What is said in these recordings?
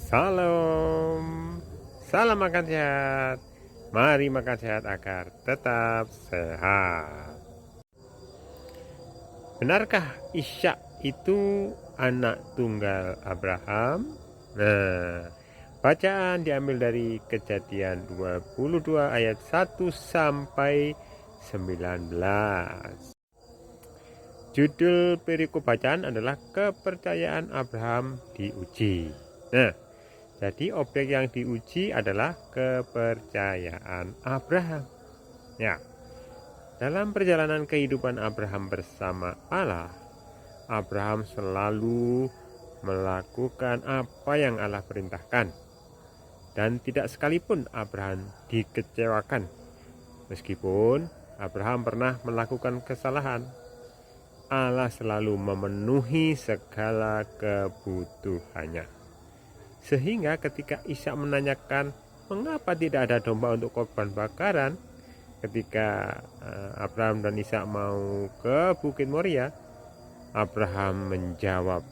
Salam, salam makan sehat. Mari makan sehat agar tetap sehat. Benarkah Ishak itu anak tunggal Abraham? Nah, bacaan diambil dari Kejadian 22 ayat 1 sampai 19. Judul perikop bacaan adalah kepercayaan Abraham diuji. Nah, jadi objek yang diuji adalah kepercayaan Abraham. Ya, dalam perjalanan kehidupan Abraham bersama Allah, Abraham selalu melakukan apa yang Allah perintahkan. Dan tidak sekalipun Abraham dikecewakan. Meskipun Abraham pernah melakukan kesalahan, Allah selalu memenuhi segala kebutuhannya. Sehingga ketika Ishak menanyakan mengapa tidak ada domba untuk korban bakaran, ketika Abraham dan Ishak mau ke Bukit Moria, Abraham menjawab,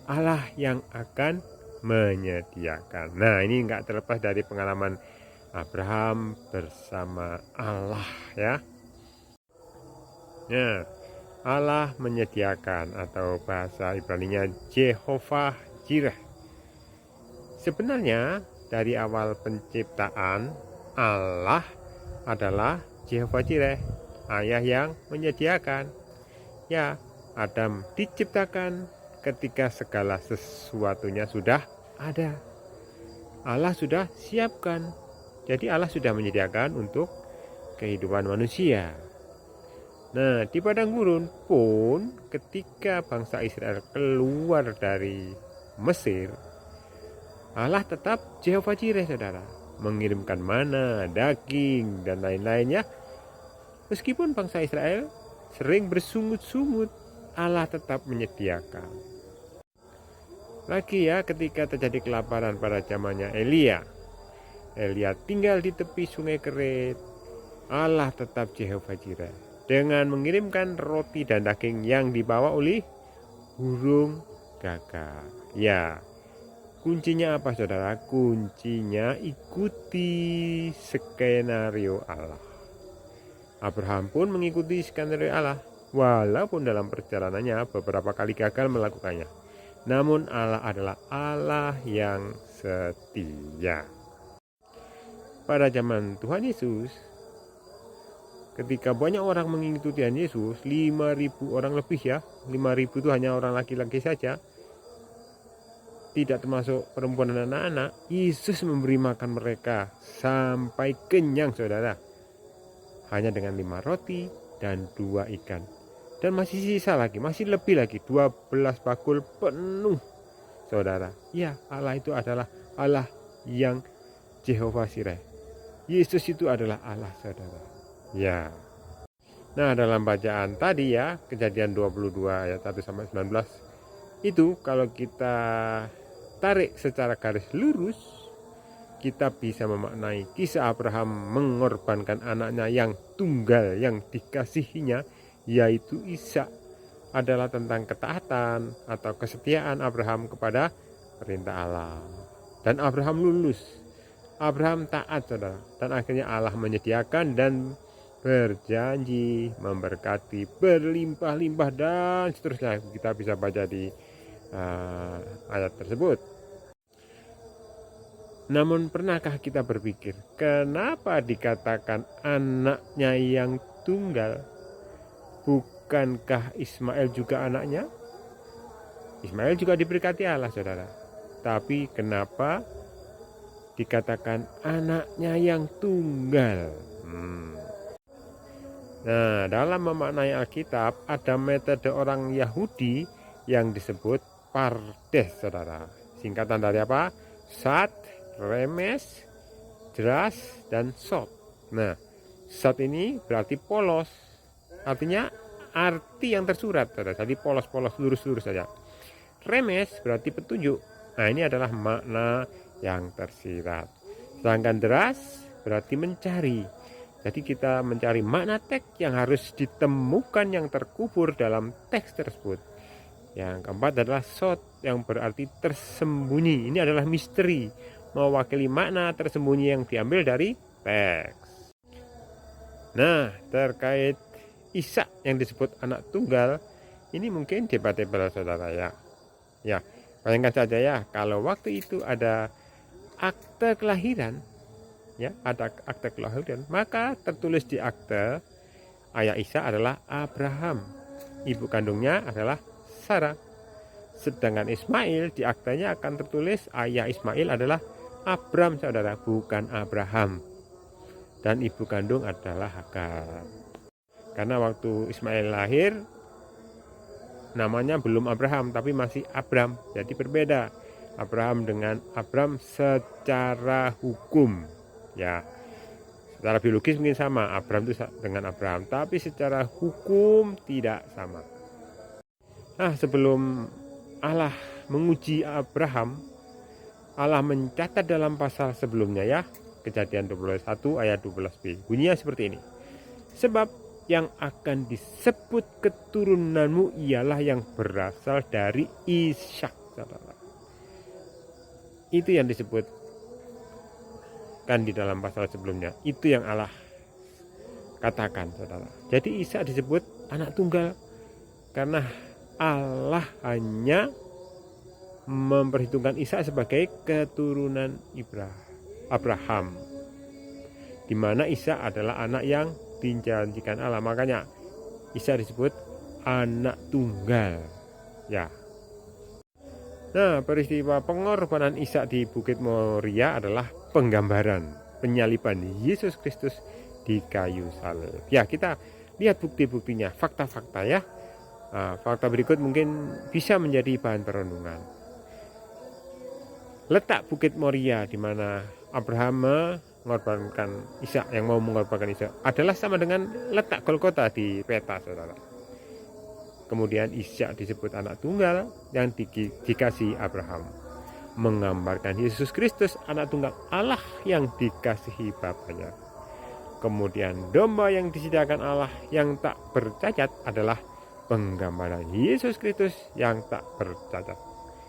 Allah yang akan menyediakan. Nah, ini enggak terlepas dari pengalaman Abraham bersama Allah, ya. Nah, Allah menyediakan, atau bahasa Ibraninya Jehovah Jireh. Sebenarnya dari awal penciptaan, Allah adalah Jehovah Jireh, ayah yang menyediakan. Ya, Adam diciptakan ketika segala sesuatunya sudah ada. Allah sudah siapkan. Jadi Allah sudah menyediakan untuk kehidupan manusia. Nah, di padang gurun pun ketika bangsa Israel keluar dari Mesir, Allah tetap Jehovah Jireh, saudara, mengirimkan mana, daging, dan lain-lainnya. Meskipun bangsa Israel sering bersungut-sungut, Allah tetap menyediakan. Lagi ya, ketika terjadi kelaparan pada zamannya Elia tinggal di tepi sungai Kerit, Allah tetap Jehovah Jireh dengan mengirimkan roti dan daging yang dibawa oleh burung gagak. Ya, kuncinya apa, saudara? Kuncinya ikuti skenario Allah. Abraham pun mengikuti skenario Allah, walaupun dalam perjalanannya beberapa kali gagal melakukannya. Namun Allah adalah Allah yang setia. Pada zaman Tuhan Yesus, ketika banyak orang mengikuti Tuhan Yesus, 5.000 orang lebih, ya, 5.000 itu hanya orang laki-laki saja, tidak termasuk perempuan dan anak-anak. Yesus memberi makan mereka sampai kenyang, saudara, hanya dengan 5 roti dan 2 ikan. Dan masih sisa lagi, masih lebih lagi, 12 bakul penuh, saudara. Ya, Allah itu adalah Allah yang Jehovah Jireh. Yesus itu adalah Allah, saudara. Ya. Nah, dalam bacaan tadi, ya, Kejadian 22 ayat 1 sampai 19, itu kalau kita tarik secara garis lurus, kita bisa memaknai kisah Abraham mengorbankan anaknya yang tunggal yang dikasihinya, yaitu Ishak, adalah tentang ketaatan atau kesetiaan Abraham kepada perintah Allah. Dan Abraham lulus, Abraham taat, saudara, dan akhirnya Allah menyediakan dan berjanji memberkati berlimpah-limpah dan seterusnya. Kita bisa baca di ayat tersebut. Namun pernahkah kita berpikir, kenapa dikatakan anaknya yang tunggal? Bukankah Ismail juga anaknya? Ismail juga diberkati Allah, saudara. Tapi kenapa dikatakan anaknya yang tunggal? Nah, dalam memaknai Alkitab ada metode orang Yahudi yang disebut pardes, saudara. Singkatan dari apa? Sat, remes, dras, dan sot. Nah, sat ini berarti polos, artinya arti yang tersurat, saudara. Jadi polos-polos, lurus-lurus saja. Remes berarti petunjuk. Nah, ini adalah makna yang tersirat. Sedangkan dras berarti mencari. Jadi kita mencari makna teks yang harus ditemukan yang terkubur dalam teks tersebut. Yang keempat adalah sod, yang berarti tersembunyi. Ini adalah misteri, mewakili makna tersembunyi yang diambil dari teks. Nah, terkait Ishak yang disebut anak tunggal, ini mungkin debatable saudara ya. Ya, bayangkan saja ya, kalau waktu itu ada akte kelahiran, ya, ada akte kelahiran, maka tertulis di akte ayah Ishak adalah Abraham, ibu kandungnya adalah Sarah. Sedangkan Ismail di aktanya akan tertulis ayah Ismail adalah Abram, saudara, bukan Abraham. Dan ibu kandung adalah Hagar. Karena waktu Ismail lahir namanya belum Abraham tapi masih Abram. Jadi berbeda Abraham dengan Abram secara hukum. Ya, secara biologis mungkin sama, Abram itu dengan Abraham, tapi secara hukum tidak sama. Nah, sebelum Allah menguji Abraham, Allah mencatat dalam pasal sebelumnya ya, Kejadian 21 ayat 12b. Bunyinya seperti ini. Sebab yang akan disebut keturunanmu ialah yang berasal dari Ishak, saudara. Itu yang disebut kan di dalam pasal sebelumnya. Itu yang Allah katakan, saudara. Jadi Ishak disebut anak tunggal karena Allah hanya memperhitungkan Ishak sebagai keturunan Abraham, di mana Ishak adalah anak yang dijanjikan Allah. Makanya Ishak disebut anak tunggal ya. Nah, peristiwa pengorbanan Ishak di Bukit Moria adalah penggambaran penyaliban Yesus Kristus di kayu salib. Ya, kita lihat bukti-buktinya, fakta-fakta ya. Nah, fakta berikut mungkin bisa menjadi bahan perenungan. Letak Bukit Moria di mana Abraham mengorbankan Ishak, yang mau mengorbankan Ishak, adalah sama dengan letak Golgota di peta, saudara. Kemudian Ishak disebut anak tunggal yang dikasihi Abraham, menggambarkan Yesus Kristus anak tunggal Allah yang dikasihi Bapaknya. Kemudian domba yang disediakan Allah yang tak bercacat adalah penggambaran Yesus Kristus yang tak bercacat.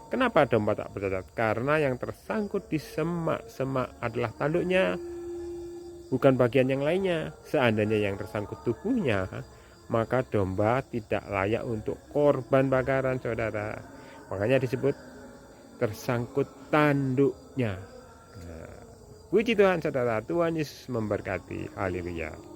Kenapa domba tak bercacat? Karena yang tersangkut di semak-semak adalah tanduknya, bukan bagian yang lainnya. Seandainya yang tersangkut tubuhnya, maka domba tidak layak untuk korban bakaran, saudara. Makanya disebut tersangkut tanduknya. Nah, puji Tuhan, saudara. Tuhan Yesus memberkati. Haleluya.